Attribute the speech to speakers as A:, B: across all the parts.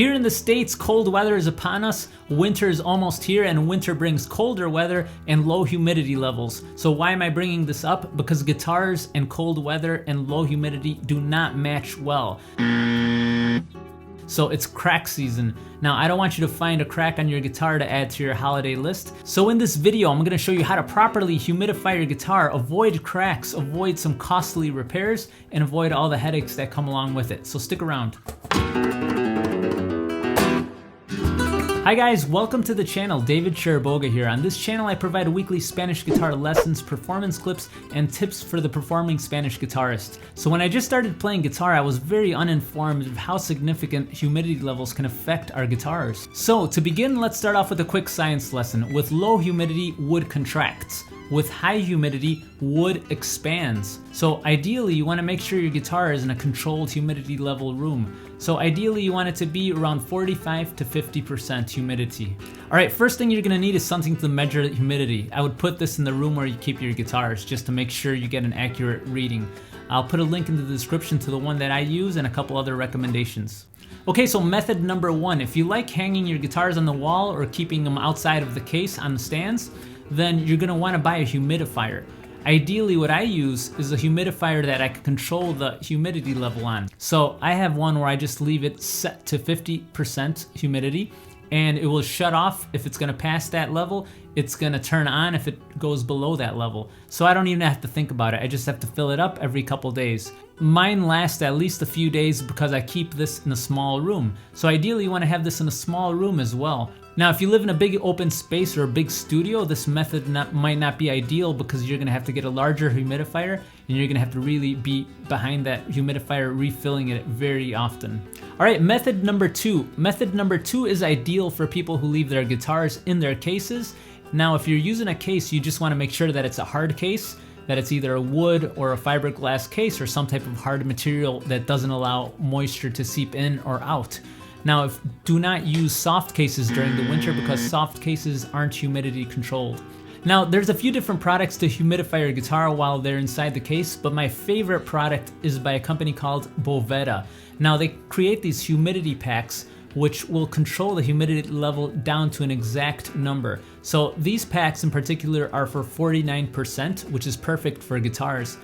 A: Here in the States, cold weather is upon us, winter is almost here, and winter brings colder weather and low humidity levels. So why am I bringing this up? Because guitars and cold weather and low humidity do not match well. So it's crack season. Now, I don't want you to find a crack on your guitar to add to your holiday list. So in this video, I'm gonna show you how to properly humidify your guitar, avoid cracks, avoid some costly repairs, and avoid all the headaches that come along with it. So stick around. Hi guys, welcome to the channel. David Chiriboga here. On this channel, I provide weekly Spanish guitar lessons, performance clips, and tips for the performing Spanish guitarist. So when I just started playing guitar, I was very uninformed of how significant humidity levels can affect our guitars. So to begin, let's start off with a quick science lesson. With low humidity, wood contracts. With high humidity, wood expands. So ideally, you want to make sure your guitar is in a controlled humidity level room. So ideally, you want it to be around 45 to 50% humidity. All right, first thing you're gonna need is something to measure humidity. I would put this in the room where you keep your guitars just to make sure you get an accurate reading. I'll put a link in the description to the one that I use and a couple other recommendations. Okay, so method number one, if you like hanging your guitars on the wall or keeping them outside of the case on the stands, then you're gonna wanna buy a humidifier. Ideally, what I use is a humidifier that I can control the humidity level on. So I have one where I just leave it set to 50% humidity, and it will shut off if it's gonna pass that level. It's gonna turn on if it goes below that level. So I don't even have to think about it. I just have to fill it up every couple days. Mine lasts at least a few days because I keep this in a small room. So ideally, you wanna have this in a small room as well. Now, if you live in a big open space or a big studio, this method might not be ideal because you're gonna have to get a larger humidifier and you're gonna have to really be behind that humidifier refilling it very often. All right, method number two. Method number two is ideal for people who leave their guitars in their cases. Now, if you're using a case, you just wanna make sure that it's a hard case, that it's either a wood or a fiberglass case or some type of hard material that doesn't allow moisture to seep in or out. Now, do not use soft cases during the winter because soft cases aren't humidity controlled. Now, there's a few different products to humidify your guitar while they're inside the case, but my favorite product is by a company called Boveda. Now, they create these humidity packs which will control the humidity level down to an exact number. So these packs in particular are for 49%, which is perfect for guitars.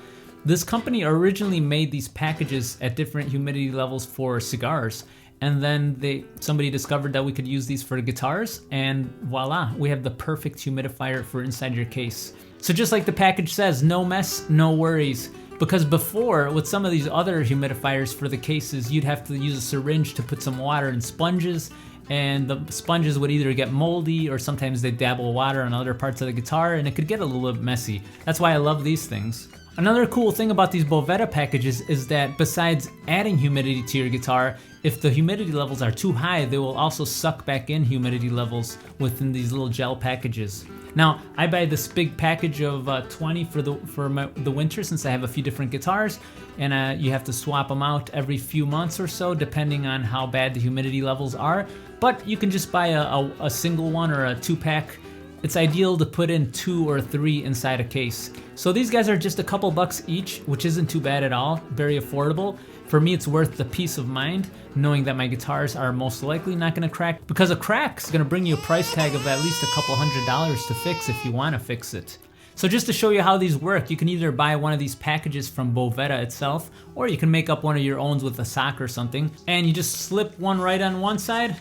A: This company originally made these packages at different humidity levels for cigars. And then somebody discovered that we could use these for guitars, and voila, we have the perfect humidifier for inside your case. So just like the package says, no mess, no worries. Because before, with some of these other humidifiers for the cases, you'd have to use a syringe to put some water in sponges, and the sponges would either get moldy or sometimes they dabble water on other parts of the guitar, and it could get a little bit messy. That's why I love these things. Another cool thing about these Boveda packages is that besides adding humidity to your guitar, if the humidity levels are too high, they will also suck back in humidity levels within these little gel packages. Now, I buy this big package of 20 for the winter since I have a few different guitars, and you have to swap them out every few months or so depending on how bad the humidity levels are. But you can just buy a single one or a 2-pack. It's ideal to put in 2 or 3 inside a case. So these guys are just a couple bucks each, which isn't too bad at all, very affordable. For me, it's worth the peace of mind knowing that my guitars are most likely not gonna crack, because a crack is gonna bring you a price tag of at least a couple $100 to fix if you wanna fix it. So just to show you how these work, you can either buy one of these packages from Boveda itself, or you can make up one of your own with a sock or something, and you just slip one right on one side,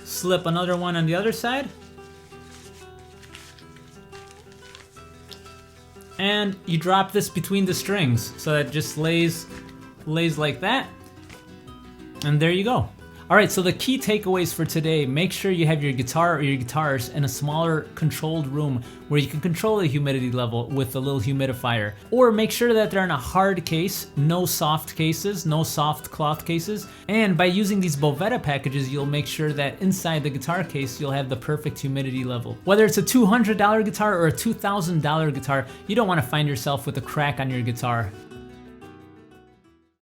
A: slip another one on the other side, and you drop this between the strings so that it just lays like that, and there you go. All right, so the key takeaways for today: make sure you have your guitar or your guitars in a smaller controlled room where you can control the humidity level with a little humidifier, or make sure that they're in a hard case, no soft cases, no soft cloth cases. And by using these Boveda packages, you'll make sure that inside the guitar case, you'll have the perfect humidity level. Whether it's a $200 guitar or a $2,000 guitar, you don't want to find yourself with a crack on your guitar.